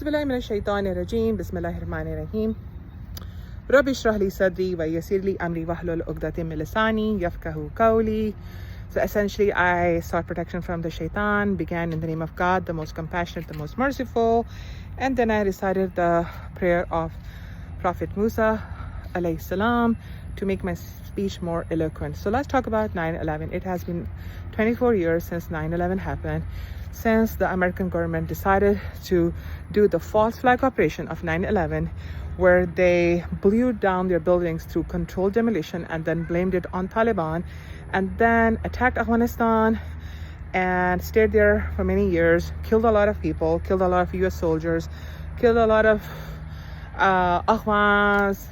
بالله من الشيطان الرجيم بسم الله الرحمن الرحيم رب اشرح لي صدري ويسر لي أمري واحلل عقدة من لساني يفقهوا قولي. So essentially I sought protection from the shaitan, began in the name of God, the most compassionate, the most merciful, and then I recited the prayer of Prophet Musa alayhi salam to make my speech more eloquent. So let's talk about 9/11. It has been 24 years since 9/11 happened, since the American government decided to do the false flag operation of 9/11, where they blew down their buildings through controlled demolition and then blamed it on Taliban, and then attacked Afghanistan and stayed there for many years, killed a lot of people, killed a lot of US soldiers, killed a lot of Afghans,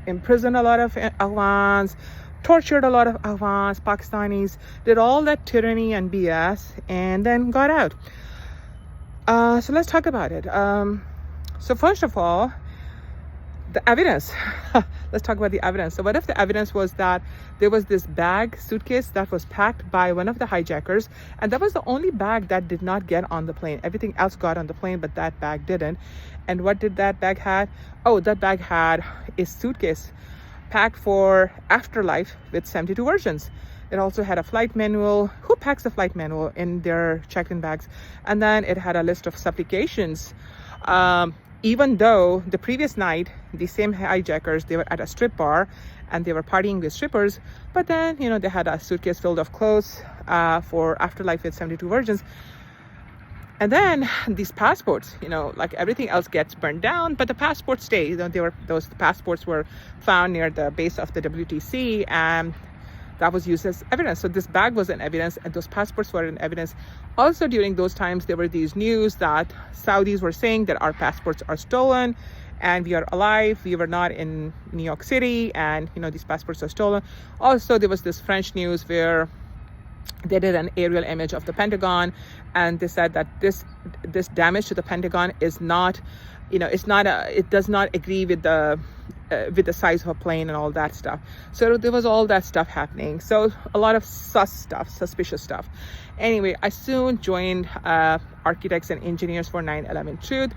imprisoned a lot of Afghans, tortured a lot of Afghans, Pakistanis, did all that tyranny and BS, and then got out. So let's talk about it. So first of all, the evidence. Let's talk about the evidence. So what if the evidence was that there was this suitcase that was packed by one of the hijackers, and that was the only bag that did not get on the plane. Everything else got on the plane, but that bag didn't. And what did that bag had? Oh, that bag had a suitcase packed for afterlife with 72 versions. It also had a flight manual. Who packs a flight manual in their checked-in bags? And then it had a list of supplications. Even though the previous night, the same hijackers, they were at a strip bar and they were partying with strippers, but then, they had a suitcase filled of clothes for afterlife with 72 versions. And then these passports, like everything else gets burned down, but the passports stay. Those passports were found near the base of the WTC, and that was used as evidence. So this bag was an evidence, and those passports were an evidence. Also during those times, there were these news that Saudis were saying that our passports are stolen and we are alive. We were not in New York City, and these passports are stolen. Also, there was this French news where they did an aerial image of the Pentagon, and they said that this damage to the Pentagon is not, it does not agree with the size of a plane and all that stuff. So there was all that stuff happening. So a lot of suspicious stuff. Anyway, I soon joined Architects and Engineers for 9/11 Truth,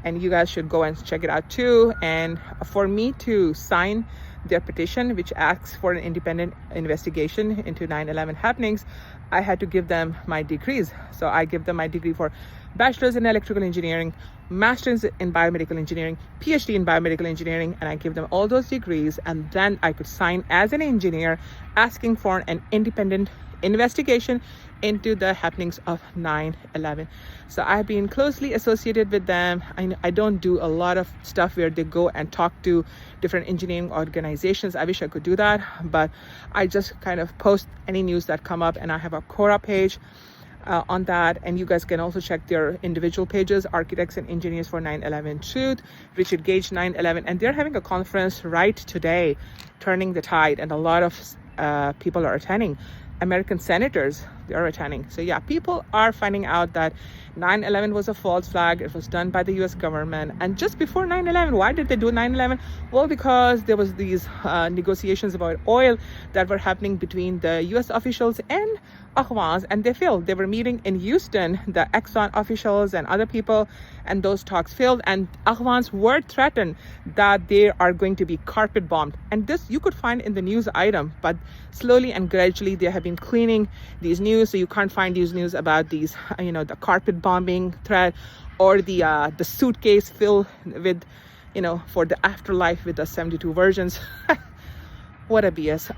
and you guys should go and check it out too. And for me to sign their petition, which asks for an independent investigation into 9/11 happenings, I had to give them my degrees. So I give them my degree for bachelor's in electrical engineering, master's in biomedical engineering, PhD in biomedical engineering, and I give them all those degrees, and then I could sign as an engineer asking for an independent investigation into the happenings of 9/11. So I've been closely associated with them. I don't do a lot of stuff where they go and talk to different engineering organizations. I wish I could do that, but I just kind of post any news that come up, and I have a Quora page on that, and you guys can also check their individual pages, Architects and Engineers for 9/11 Truth, Richard Gage 9/11, and they're having a conference right today, Turning the Tide, and a lot of people are attending. American senators, they are attending. So yeah, people are finding out that 9/11 was a false flag. It was done by the US government. And just before 9/11, why did they do 9/11? Well, because there was these negotiations about oil that were happening between the US officials and Afghans, and they failed. They were meeting in Houston, the Exxon officials and other people, and those talks failed, and Afghans were threatened that they are going to be carpet bombed. And this you could find in the news item, but slowly and gradually they have been cleaning these news, so you can't find these news about these, the carpet bombing threat, or the suitcase filled with, for the afterlife with the 72 versions. What a BS.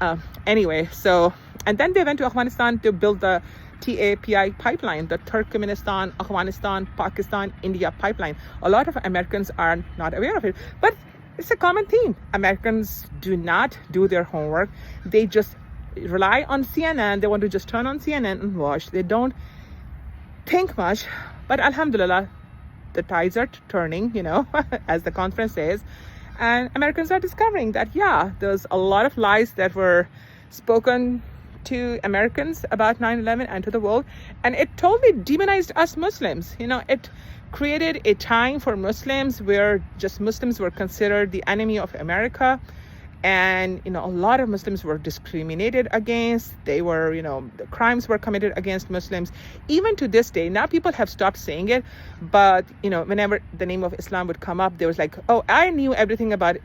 Anyway, so, and then they went to Afghanistan to build the TAPI pipeline, the Turkmenistan, Afghanistan, Pakistan, India pipeline. A lot of Americans are not aware of it, but it's a common theme. Americans do not do their homework. They just rely on CNN. They want to just turn on CNN and watch. They don't think much, but alhamdulillah, the tides are turning, as the conference says. And Americans are discovering that, yeah, there's a lot of lies that were spoken to Americans about 9/11 and to the world. And it totally demonized us Muslims. It created a time for Muslims where just Muslims were considered the enemy of America. And a lot of Muslims were discriminated against. They were, the crimes were committed against Muslims. Even to this day, now people have stopped saying it, but whenever the name of Islam would come up, there was like, oh, I knew everything about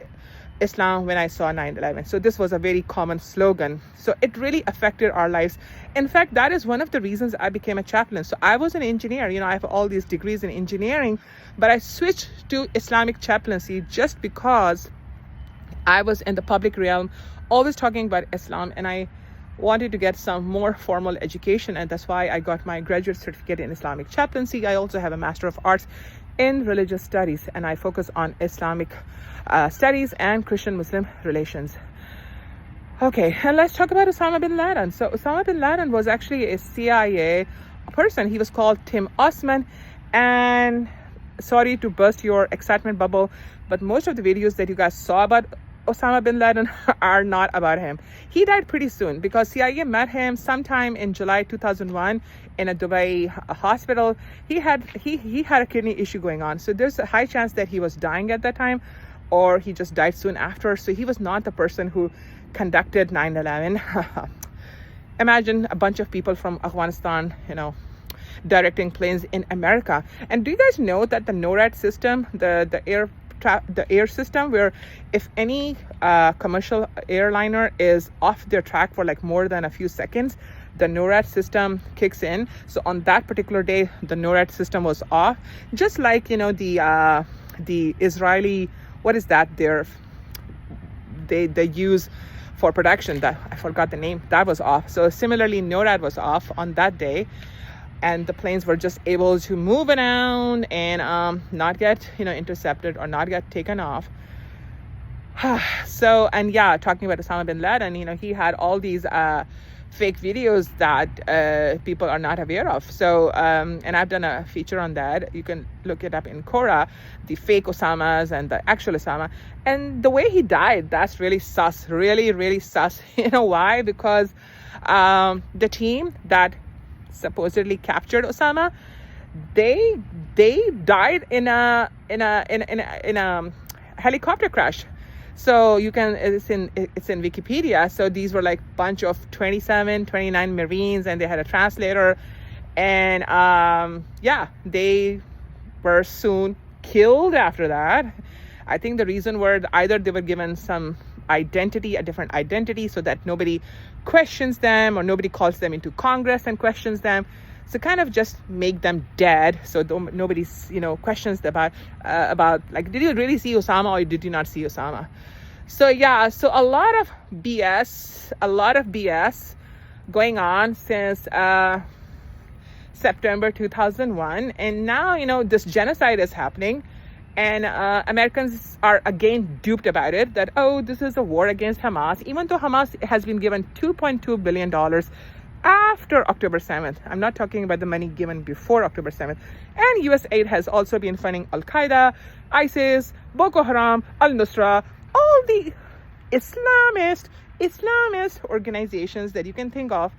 Islam when I saw 9/11. So this was a very common slogan. So it really affected our lives. In fact, that is one of the reasons I became a chaplain. So I was an engineer. I have all these degrees in engineering, but I switched to Islamic chaplaincy just because I was in the public realm, always talking about Islam, and I wanted to get some more formal education, and that's why I got my graduate certificate in Islamic chaplaincy. I also have a Master of Arts in Religious Studies, and I focus on Islamic studies and Christian-Muslim relations. Okay, and let's talk about Osama bin Laden. So Osama bin Laden was actually a CIA person. He was called Tim Osman, and sorry to burst your excitement bubble, but most of the videos that you guys saw about Osama bin Laden are not about him. He died pretty soon because CIA met him sometime in July 2001 in a Dubai hospital. He had a kidney issue going on, so there's a high chance that he was dying at that time, or he just died soon after. So he was not the person who conducted 9/11. Imagine a bunch of people from Afghanistan, directing planes in America. And do you guys know that the NORAD system, the air system, where if any commercial airliner is off their track for like more than a few seconds, the NORAD system kicks in. So on that particular day, the NORAD system was off. Just like the Israeli, what is that? They use for production, that I forgot the name, that was off. So similarly, NORAD was off on that day, and the planes were just able to move around and not get intercepted or not get taken off. So, and yeah, talking about Osama bin Laden, he had all these fake videos that people are not aware of. So and I've done a feature on that. You can look it up in Quora, the fake Osamas and the actual Osama. And the way he died, that's really sus, really sus. Why? Because the team that supposedly captured Osama, they died in a helicopter crash. So you can, it's in Wikipedia. So these were like bunch of 29 Marines, and they had a translator, and they were soon killed after that. I think the reason were either they were given some identity, a different identity, so that nobody questions them or nobody calls them into Congress and questions them. So kind of just make them dead, so nobody questions about like, did you really see Osama or did you not see Osama? So yeah, so a lot of BS going on since September 2001, and now this genocide is happening, and Americans are again duped about it, that this is a war against Hamas, even though Hamas has been given $2.2 billion after October 7th. I'm not talking about the money given before October 7th. And US aid has also been funding Al-Qaeda, ISIS, Boko Haram, Al-Nusra, all the Islamist organizations that you can think of.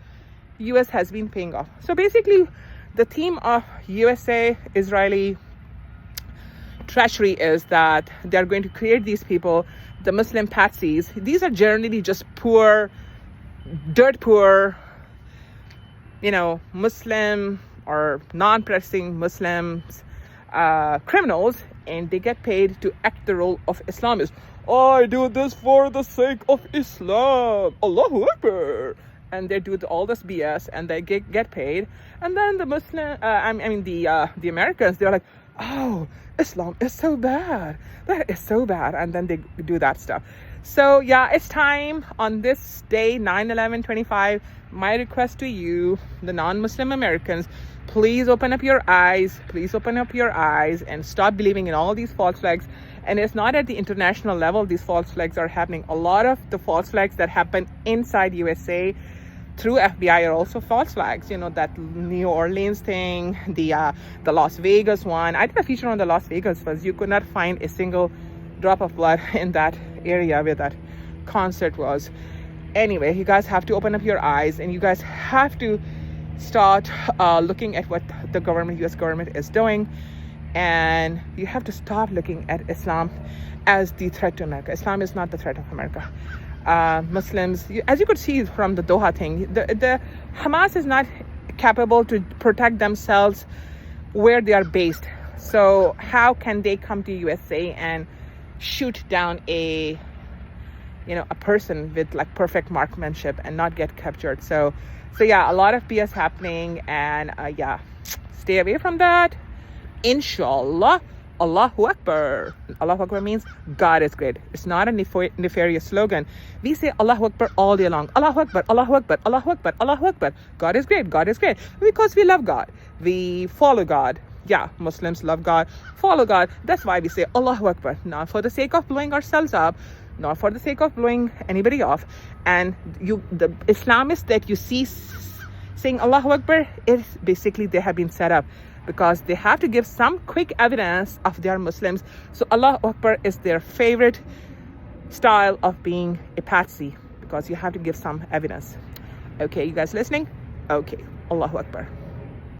US has been paying off. So basically, the theme of USA-Israeli treachery is that they're going to create these people, the Muslim patsies. These are generally just poor, dirt poor, Muslim or non-practicing Muslims, criminals, and they get paid to act the role of Islamists. I do this for the sake of Islam, Allahu Akbar, and they do all this BS, and they get paid. And then the the Americans, they're like, oh, Islam is so bad, that is so bad, and then they do that stuff. So yeah, it's time on this day, 9/11/25. My request to you, the non-Muslim Americans, please open up your eyes. Please open up your eyes and stop believing in all these false flags. And it's not at the international level these false flags are happening. A lot of the false flags that happen inside USA through FBI are also false flags. That New Orleans thing, the Las Vegas one. I did a feature on the Las Vegas first. You could not find a single drop of blood in that area where that concert was. Anyway, you guys have to open up your eyes, and you guys have to start looking at what the US government is doing. And you have to stop looking at Islam as the threat to America. Islam is not the threat of America. Muslims, as you could see from the Doha thing, the Hamas is not capable to protect themselves where they are based. So how can they come to USA and shoot down a person with like perfect marksmanship and not get captured? So yeah, a lot of BS happening, and stay away from that. Insha'Allah. Allahu Akbar. Allahu Akbar means God is great. It's not a nefarious slogan. We say Allahu Akbar all day long. Allahu Akbar, Allahu Akbar, Allahu Akbar, Allahu Akbar. God is great, God is great. Because we love God. We follow God. Yeah, Muslims love God, follow God. That's why we say Allahu Akbar. Not for the sake of blowing ourselves up, not for the sake of blowing anybody off. And the Islamists that you see saying Allahu Akbar, is basically they have been set up because they have to give some quick evidence of they are Muslims. So Allahu Akbar is their favorite style of being a patsy, because you have to give some evidence. Okay, you guys listening? Okay, Allahu Akbar.